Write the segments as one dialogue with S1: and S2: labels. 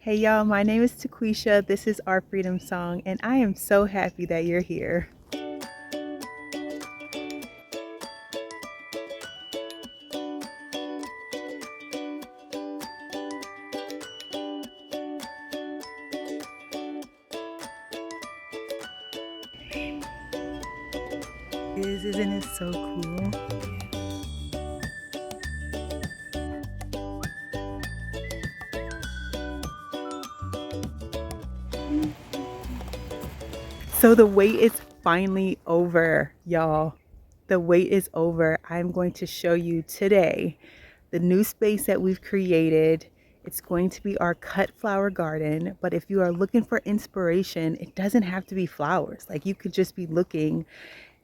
S1: Hey y'all, my name is Taquisha. This is Our Freedom Song, and I am so happy that you're here. Isn't it so cool? So the wait is finally over, y'all. The wait is over. I'm going to show you today the new space that we've created. It's going to be our cut flower garden, but if you are looking for inspiration, it doesn't have to be flowers. Like, you could just be looking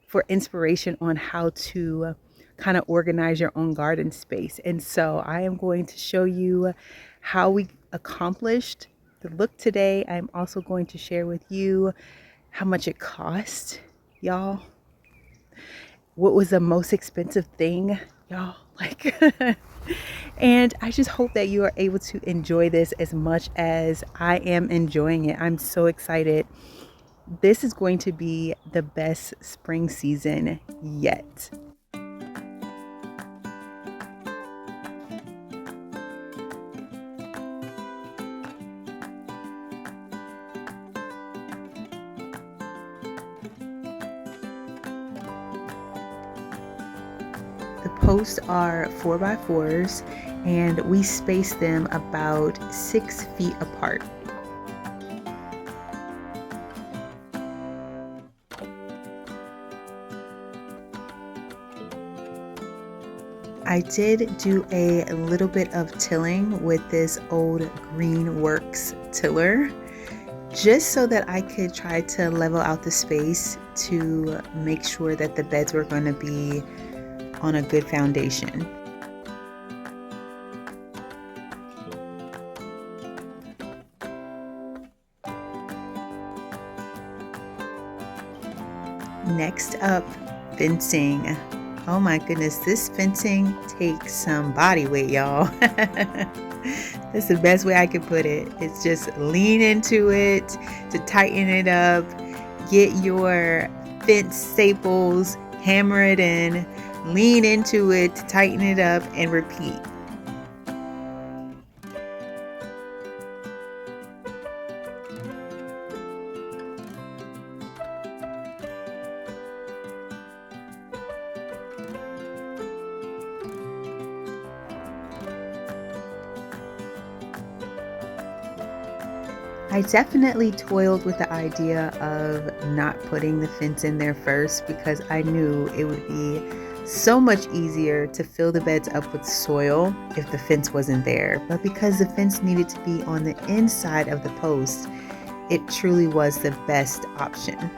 S1: for inspiration on how to kind of organize your own garden space. And so I am going to show you how we accomplished the look today. I'm also going to share with you how much it cost, y'all. What was the most expensive thing, y'all? Like, and I just hope that you are able to enjoy this as much as I am enjoying it. I'm so excited. This is going to be the best spring season yet. The posts are 4x4s, and we space them about 6 feet apart. I did do a little bit of tilling with this old Greenworks tiller, just so that I could try to level out the space to make sure that the beds were going to be on a good foundation. Next up, fencing. Oh my goodness, this fencing takes some body weight, y'all. That's the best way I could put it. It's just lean into it to tighten it up, get your fence staples, hammer it in, lean into it to tighten it up, and repeat. I definitely toiled with the idea of not putting the fence in there first, because I knew it would be so much easier to fill the beds up with soil if the fence wasn't there. But because the fence needed to be on the inside of the post, it truly was the best option.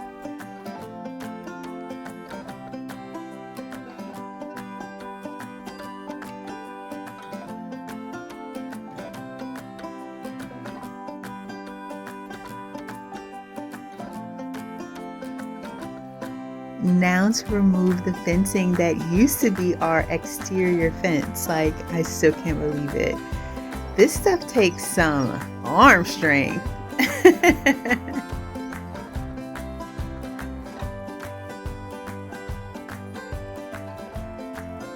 S1: Now to remove the fencing that used to be our exterior fence. Like, I still can't believe it. This stuff takes some arm strength.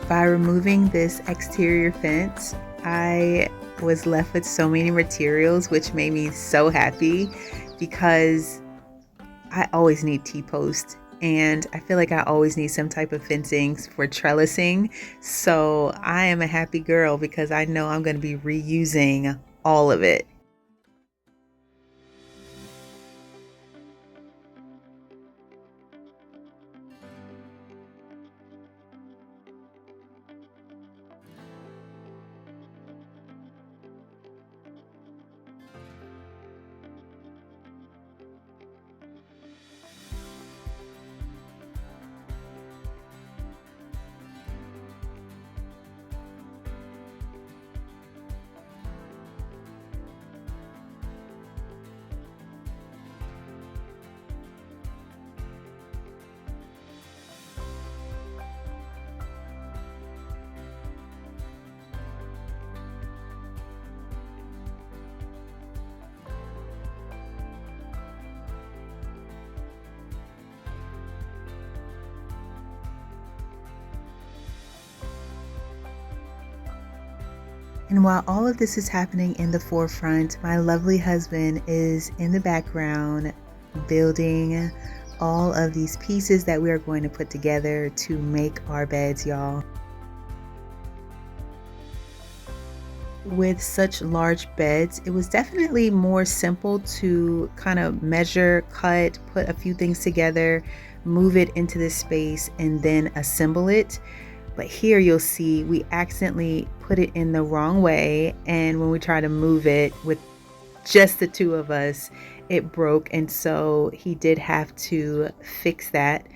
S1: By removing this exterior fence, I was left with so many materials, which made me so happy, because I always need T-posts, and I feel like I always need some type of fencing for trellising. So I am a happy girl because I know I'm going to be reusing all of it. And while all of this is happening in the forefront, my lovely husband is in the background building all of these pieces that we are going to put together to make our beds, y'all. With such large beds, it was definitely more simple to kind of measure, cut, put a few things together, move it into this space, and then assemble it. But here you'll see we accidentally put it in the wrong way, and when we try to move it with just the two of us, it broke, and so he did have to fix that.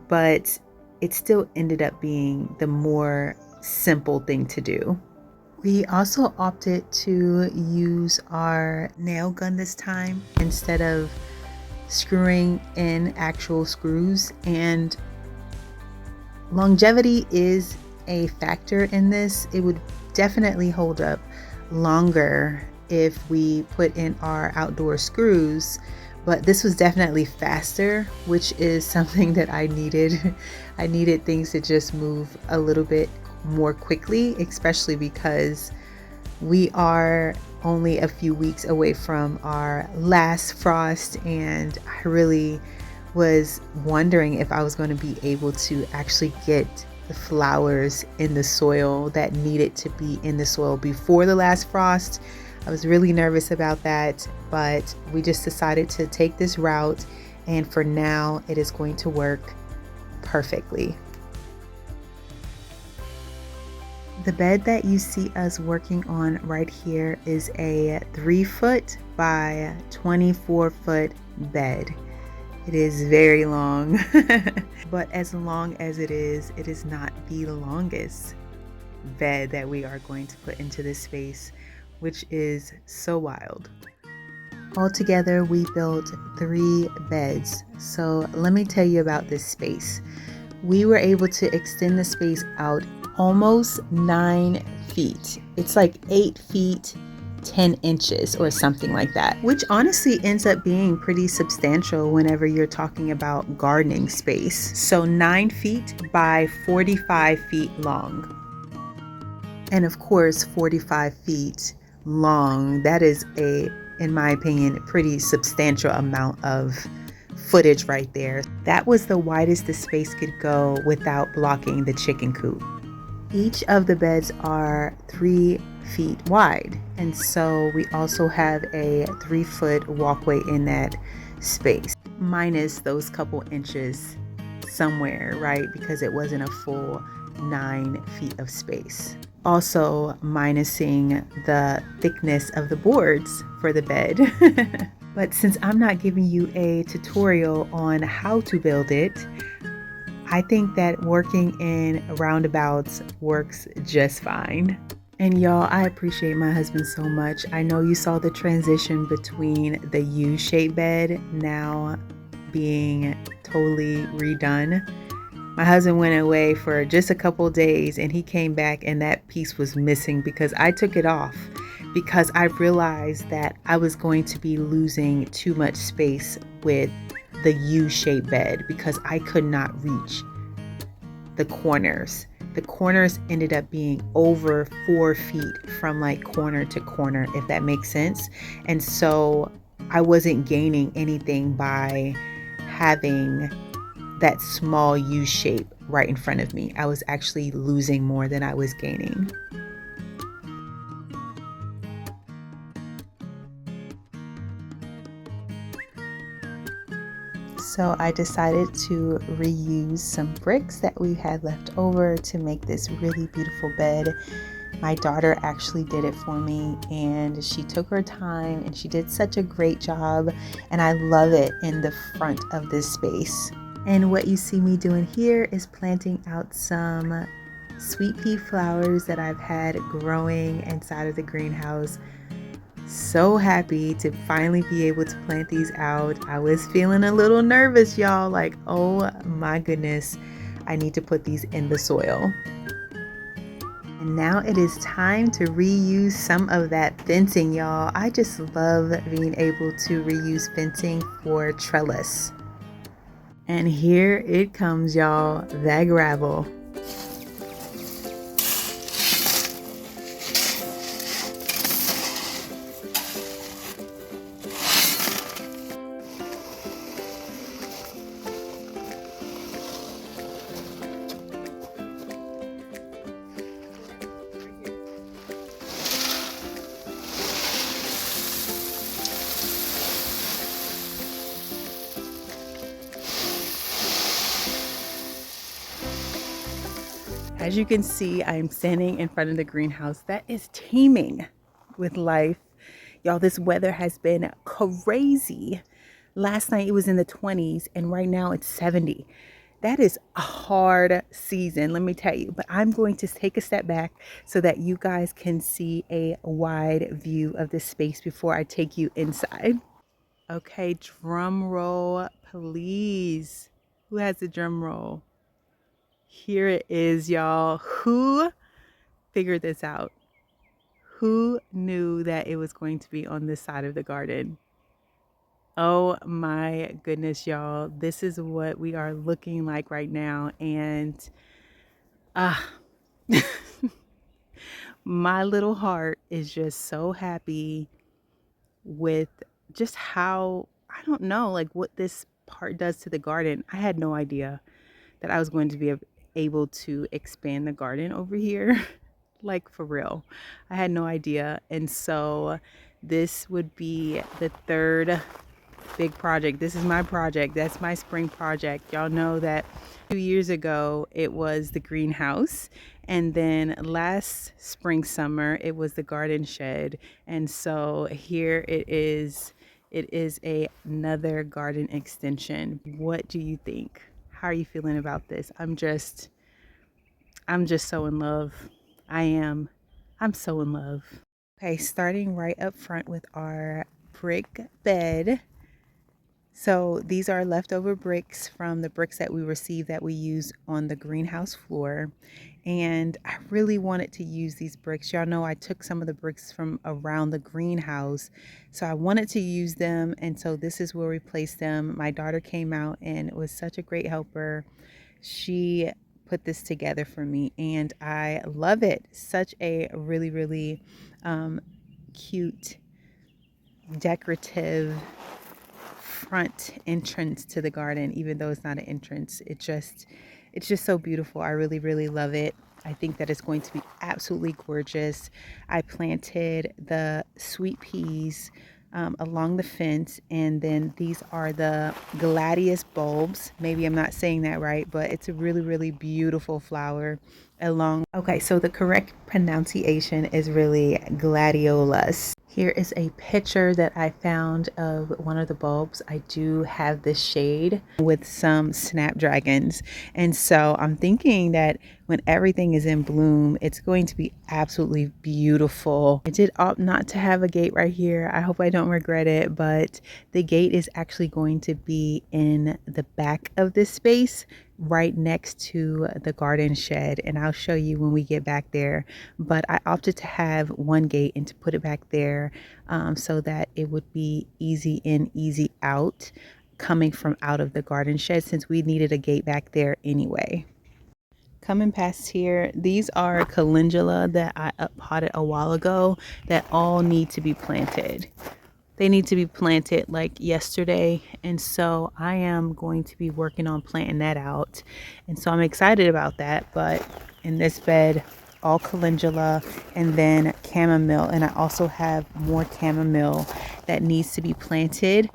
S1: But it still ended up being the more simple thing to do. We also opted to use our nail gun this time instead of screwing in actual screws, and longevity is a factor in this. It would definitely hold up longer if we put in our outdoor screws, but this was definitely faster, which is something that I needed. I needed things to just move a little bit more quickly, especially because we are only a few weeks away from our last frost, and I really was wondering if I was going to be able to actually get the flowers in the soil that needed to be in the soil before the last frost. I was really nervous about that, but we just decided to take this route, and for now it is going to work perfectly. The bed that you see us working on right here is a 3-foot by 24-foot bed. It is very long, but as long as it is not the longest bed that we are going to put into this space, which is so wild. Altogether, we built 3 beds. So let me tell you about this space. We were able to extend the space out almost 9 feet. It's like 8 feet 10 inches or something like that, which honestly ends up being pretty substantial whenever you're talking about gardening space. So 9 feet by 45 feet long. And of course, 45 feet long, that is in my opinion, pretty substantial amount of footage right there. That was the widest the space could go without blocking the chicken coop. Each of the beds are 3 feet wide, and so we also have a 3-foot walkway in that space, minus those couple inches somewhere, right? Because it wasn't a full 9 feet of space. Also minusing the thickness of the boards for the bed. But since I'm not giving you a tutorial on how to build it, I think that working in roundabouts works just fine. And y'all, I appreciate my husband so much. I know you saw the transition between the U-shaped bed now being totally redone. My husband went away for just a couple days, and he came back and that piece was missing because I took it off because I realized that I was going to be losing too much space with the U-shaped bed because I could not reach the corners. The corners ended up being over 4 feet from like corner to corner, if that makes sense. And so I wasn't gaining anything by having that small U shape right in front of me. I was actually losing more than I was gaining. So I decided to reuse some bricks that we had left over to make this really beautiful bed. My daughter actually did it for me, and she took her time and she did such a great job, and I love it in the front of this space. And what you see me doing here is planting out some sweet pea flowers that I've had growing inside of the greenhouse. So happy to finally be able to plant these out. I was feeling a little nervous, y'all, like, oh my goodness, I need to put these in the soil. And now it is time to reuse some of that fencing, y'all. I just love being able to reuse fencing for trellis. And here it comes, y'all, that gravel. As you can see, I'm standing in front of the greenhouse that is teeming with life. Y'all, this weather has been crazy. Last night it was in the 20s and right now it's 70. That is a hard season, let me tell you. But I'm going to take a step back so that you guys can see a wide view of this space before I take you inside. Okay, drum roll, please. Who has the drum roll? Here it is, y'all. Who figured this out? Who knew that it was going to be on this side of the garden? Oh my goodness, y'all. This is what we are looking like right now. And my little heart is just so happy with just how, I don't know, like what this part does to the garden. I had no idea that I was going to be able to expand the garden over here. Like for real. I had no idea. And so this would be the third big project. This is my project. That's my spring project. Y'all know that 2 years ago it was the greenhouse, and then last spring summer it was the garden shed. And so here it is. It is another garden extension. What do you think? How are you feeling about this? I'm just so in love. I'm so in love. Okay, starting right up front with our brick bed. So these are leftover bricks from the bricks that we received that we use on the greenhouse floor. And I really wanted to use these bricks. Y'all know I took some of the bricks from around the greenhouse. So I wanted to use them. And so this is where we placed them. My daughter came out and was such a great helper. She put this together for me and I love it. Such a really, really cute, decorative front entrance to the garden. Even though it's not an entrance, it's just so beautiful. I really, really love it. I think that it's going to be absolutely gorgeous. I planted the sweet peas along the fence, and then these are the gladius bulbs. Maybe I'm not saying that right, but it's a really, really beautiful flower along. Okay, so the correct pronunciation is really gladiolus. Here is a picture that I found of one of the bulbs. I do have this shade with some snapdragons. And so I'm thinking that when everything is in bloom, it's going to be absolutely beautiful. I did opt not to have a gate right here. I hope I don't regret it, but the gate is actually going to be in the back of this space, right next to the garden shed, and I'll show you when we get back there. But I opted to have one gate and to put it back there so that it would be easy in, easy out coming from out of the garden shed, since we needed a gate back there anyway. Coming past here, these are calendula that I potted a while ago that all need to be planted. They need to be planted like yesterday, and so I am going to be working on planting that out, and so I'm excited about that. But in this bed, all calendula and then chamomile, and I also have more chamomile that needs to be planted.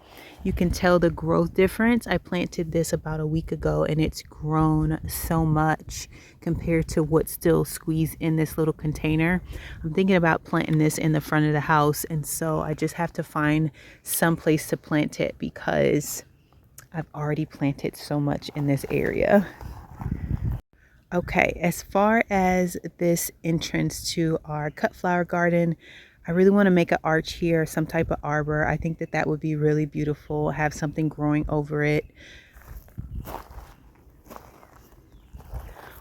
S1: You can tell the growth difference. I planted this about a week ago and it's grown so much compared to what's still squeezed in this little container. I'm thinking about planting this in the front of the house, and so I just have to find some place to plant it because I've already planted so much in this area. Okay, as far as this entrance to our cut flower garden, I really want to make an arch here, some type of arbor. I think that that would be really beautiful, have something growing over it.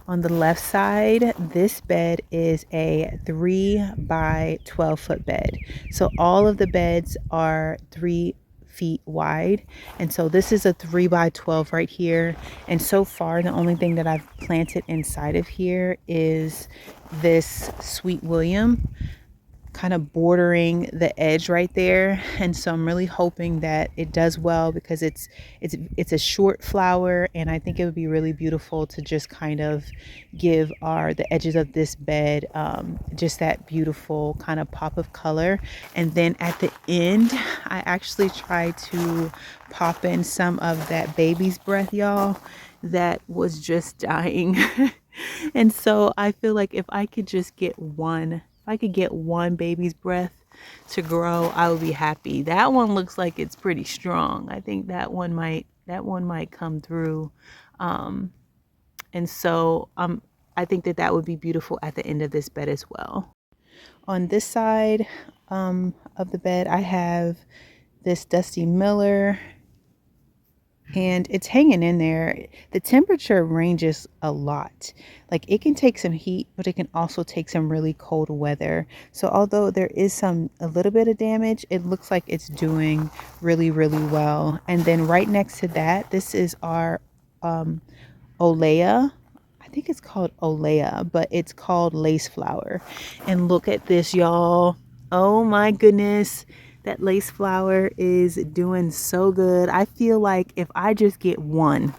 S1: On the left side, this bed is a 3 by 12 foot bed. So all of the beds are 3 feet wide, and so this is a 3 by 12 right here. And so far the only thing that I've planted inside of here is this Sweet William, kind of bordering the edge right there. And so I'm really hoping that it does well because it's a short flower, and I think it would be really beautiful to just kind of give the edges of this bed just that beautiful kind of pop of color. And then at the end, I actually tried to pop in some of that baby's breath, y'all, that was just dying. And so I feel like if I could just get one, if I could get one baby's breath to grow, I would be happy. That one looks like it's pretty strong. I think that one might come through. Um, and so I think that would be beautiful at the end of this bed as well. On this side of the bed, I have this Dusty Miller, and it's hanging in there. The temperature ranges a lot. Like, it can take some heat, but it can also take some really cold weather. So although there is a little bit of damage, it looks like it's doing really, really well. And then right next to that, this is our Olea. I think it's called Olea, but it's called lace flower. And look at this, y'all. Oh my goodness. That lace flower is doing so good. I feel like if I just get one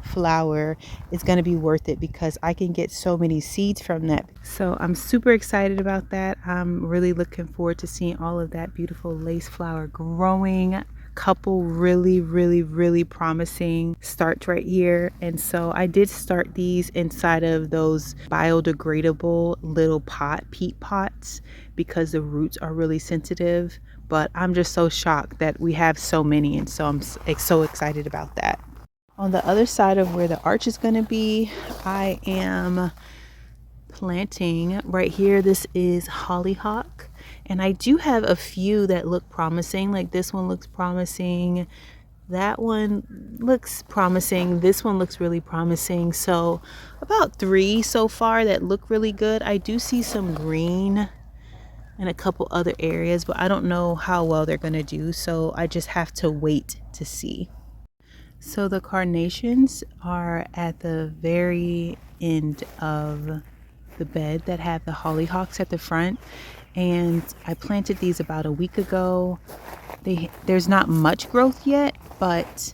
S1: flower, it's going to be worth it because I can get so many seeds from that. So I'm super excited about that. I'm really looking forward to seeing all of that beautiful lace flower growing. Couple really promising starts right here. And so I did start these inside of those biodegradable little peat pots because the roots are really sensitive. But I'm just so shocked that we have so many, and so I'm so excited about that. On the other side of where the arch is going to be, I am planting right here. This is hollyhock, and I do have a few that look promising. Like, this one looks promising, that one looks promising, this one looks really promising. So about 3 so far that look really good. I do see some green in a couple other areas, but I don't know how well they're gonna do, so I just have to wait to see. So the carnations are at the very end of the bed that have the hollyhocks at the front, and I planted these about a week ago. There's not much growth yet, but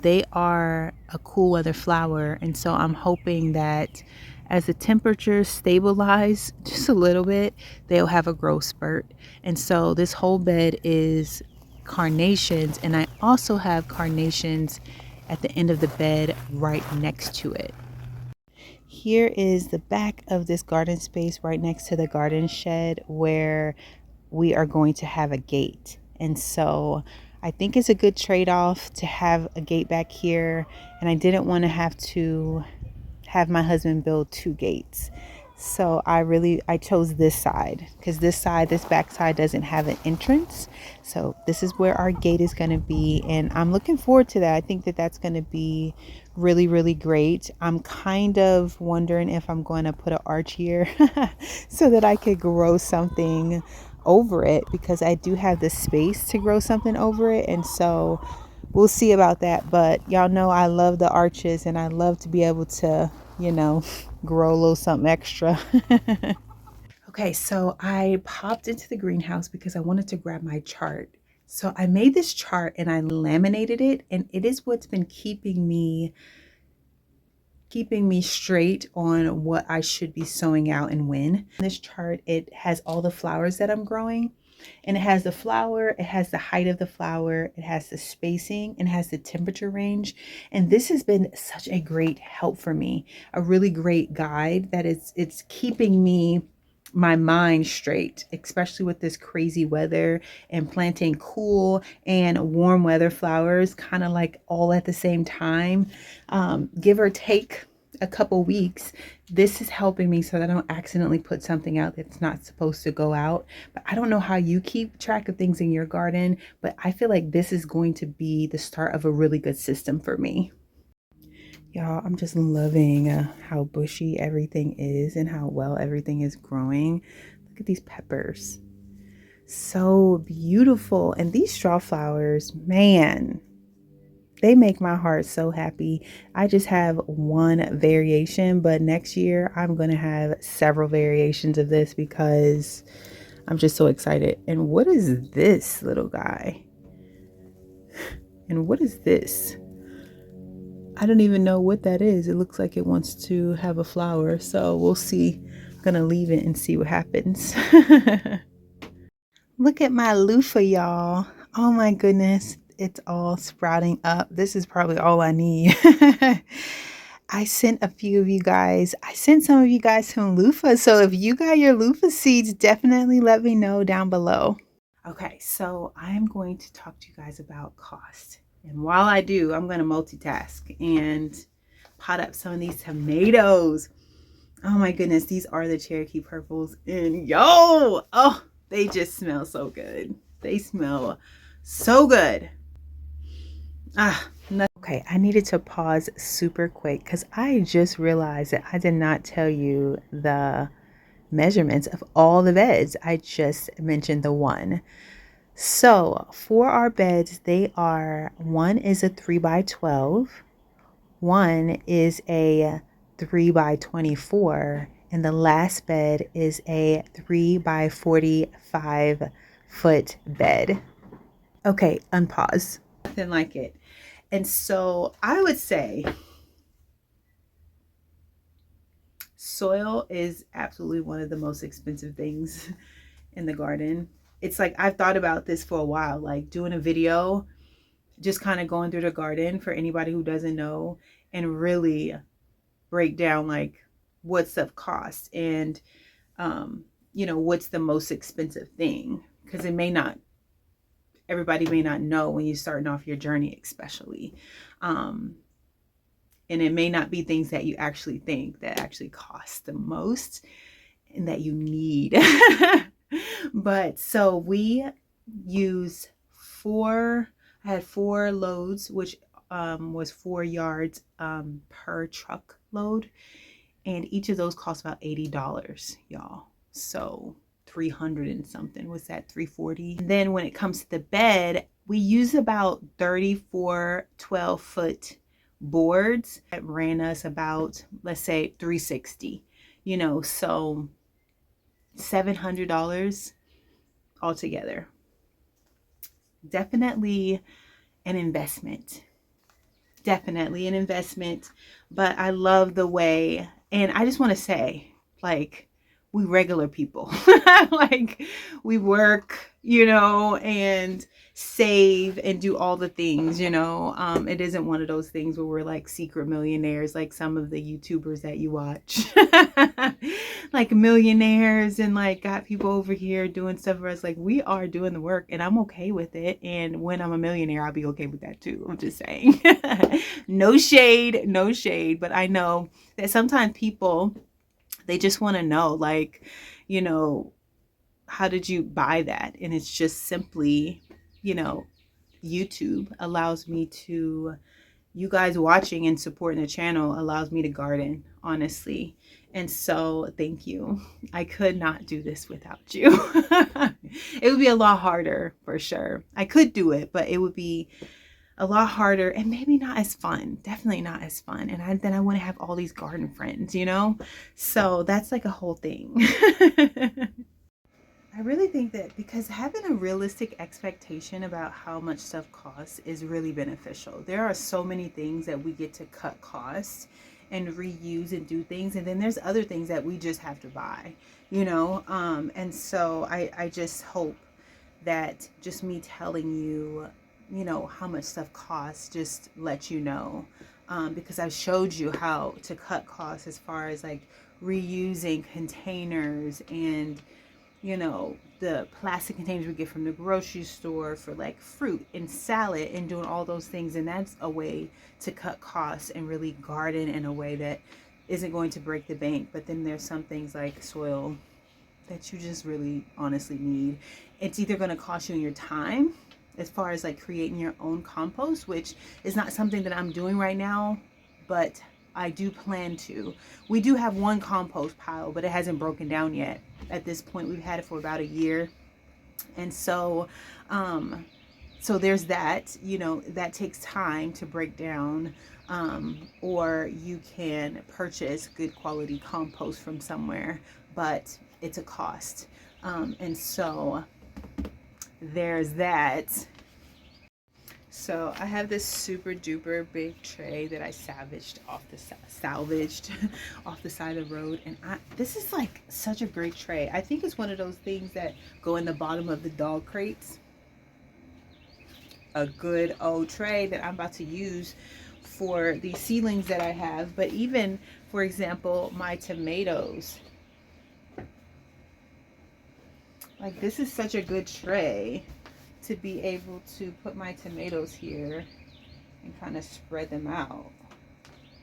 S1: they are a cool weather flower, and so I'm hoping that as the temperatures stabilize just a little bit, they'll have a growth spurt. And so this whole bed is carnations, and I also have carnations at the end of the bed right next to it. Here is the back of this garden space right next to the garden shed where we are going to have a gate. And so I think it's a good trade-off to have a gate back here, and I didn't want to have my husband build 2 gates. So I chose this side because this back side doesn't have an entrance. So this is where our gate is going to be, and I'm looking forward to that. I think that that's going to be really great. I'm kind of wondering if I'm going to put an arch here so that I could grow something over it, because I do have the space to grow something over it. And so we'll see about that. But y'all know I love the arches, and I love to be able to, grow a little something extra. Okay, so I popped into the greenhouse because I wanted to grab my chart. So I made this chart and I laminated it, and it is what's been keeping me straight on what I should be sowing out and when. This chart, it has all the flowers that I'm growing, and it has the flower, it has the height of the flower, it has the spacing, and it has the temperature range. And this has been such a great help for me, a really great guide that it's keeping my mind straight, especially with this crazy weather and planting cool and warm weather flowers kind of like all at the same time, give or take a couple weeks. This is helping me so that I don't accidentally put something out that's not supposed to go out. But I don't know how you keep track of things in your garden, but I feel like this is going to be the start of a really good system for me. Y'all, I'm just loving how bushy everything is and how well everything is growing. Look at these peppers. So beautiful. And these straw flowers, man, they make my heart so happy. I just have one variation, but next year I'm going to have several variations of this because I'm just so excited. And what is this little guy? And what is this? I don't even know what that is. It looks like it wants to have a flower, so we'll see. I'm gonna leave it and see what happens. Look at my loofah, y'all. Oh my goodness. It's all sprouting up. This is probably all I need. I sent a few of you guys, I sent some of you guys some loofahs. So if you got your loofah seeds, definitely let me know down below. Okay, so I'm going to talk to you guys about cost. And while I do, I'm going to multitask and pot up some of these tomatoes. Oh my goodness, these are the Cherokee purples. And yo, oh, they just smell so good. They smell so good. Okay, I needed to pause super quick because I just realized that I did not tell you the measurements of all the beds. I just mentioned the one. So for our beds, they are, one is a 3x12, one is a 3x24, and the last bed is a 3x45 foot bed. Okay, unpause. Nothing like it. And so I would say soil is absolutely one of the most expensive things in the garden. It's like I've thought about this for a while, like doing a video, just kind of going through the garden for anybody who doesn't know, and really break down like what stuff costs and you know, what's the most expensive thing, because it may not, everybody may not know when you're starting off your journey, especially and it may not be things that you actually think that actually cost the most and that you need. But so we use I had 4 loads, which was 4 yards per truck load, and each of those cost about $80, y'all. So 300 and something, was that 340? And then when it comes to the bed, we use about 34 12-foot boards that ran us about, let's say, 360, you know, so $700 altogether. Definitely an investment. Definitely an investment. But I love the way, and I just want to say, like, we regular people, like we work, you know, and save and do all the things, you know. It isn't one of those things where we're like secret millionaires like some of the YouTubers that you watch. Like millionaires and like got people over here doing stuff for us. Like, we are doing the work, and I'm okay with it. And when I'm a millionaire, I'll be okay with that too. I'm just saying. No shade, no shade. But I know that sometimes people, they just want to know, like, you know, how did you buy that? And it's just simply, you know, YouTube allows me to, you guys watching and supporting the channel allows me to garden, honestly. And so thank you. I could not do this without you. It would be a lot harder for sure. I could do it, but it would be a lot harder and maybe not as fun. Definitely not as fun. And then I want to have all these garden friends, you know? So that's like a whole thing. I really think that because having a realistic expectation about how much stuff costs is really beneficial. There are so many things that we get to cut costs and reuse and do things. And then there's other things that we just have to buy, you know? And so I just hope that just me telling you, you know, how much stuff costs, just let you know, because I showed you how to cut costs as far as like reusing containers and, you know, the plastic containers we get from the grocery store for like fruit and salad and doing all those things. And that's a way to cut costs and really garden in a way that isn't going to break the bank. But then there's some things like soil that you just really honestly need. It's either going to cost you in your time as far as like creating your own compost, which is not something that I'm doing right now, but I do plan to. We do have one compost pile, but it hasn't broken down yet. At this point, we've had it for about a year. And so, so there's that, you know, that takes time to break down. Or you can purchase good quality compost from somewhere, but it's a cost. And so there's that. So I have this super duper big tray that I salvaged off the side of the road, and this is like such a great tray. I think it's one of those things that go in the bottom of the dog crates. a good old tray that I'm about to use for the seedlings that I have. But even, for example, my tomatoes, like this is such a good tray to be able to put my tomatoes here and kind of spread them out,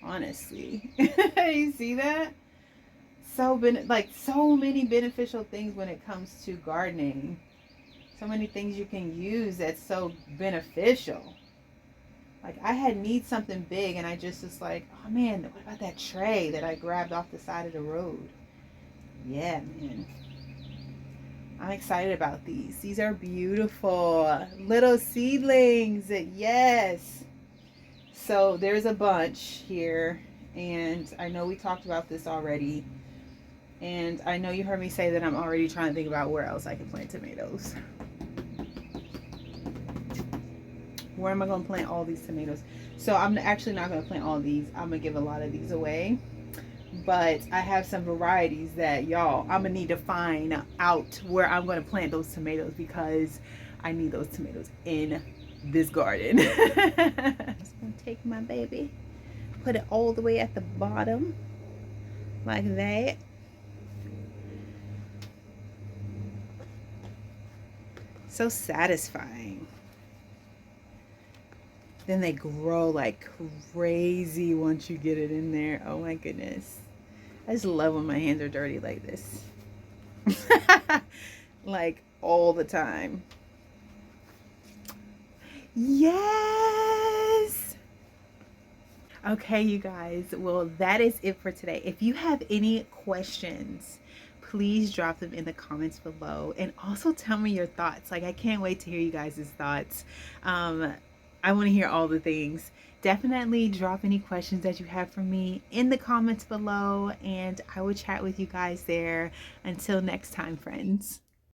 S1: honestly. You see that? Like so many beneficial things when it comes to gardening. So many things you can use that's so beneficial. Like I had need something big and I just was like, oh man, what about that tray that I grabbed off the side of the road? Yeah, man. I'm excited about these. These are beautiful little seedlings. Yes. So there's a bunch here, and I know we talked about this already. And I know you heard me say that I'm already trying to think about where else I can plant tomatoes. Where am I going to plant all these tomatoes? So I'm actually not going to plant all these. I'm going to give a lot of these away. But I have some varieties that y'all, I'm going to need to find out where I'm going to plant those tomatoes because I need those tomatoes in this garden. I'm just going to take my baby, put it all the way at the bottom like that. So satisfying. Then they grow like crazy once you get it in there. Oh my goodness. I just love when my hands are dirty like this. Like all the time. Yes. Okay, you guys. Well, that is it for today. If you have any questions, please drop them in the comments below. And also tell me your thoughts. Like, I can't wait to hear you guys' thoughts. I want to hear all the things. Definitely drop any questions that you have for me in the comments below, and I will chat with you guys there. Until next time, friends.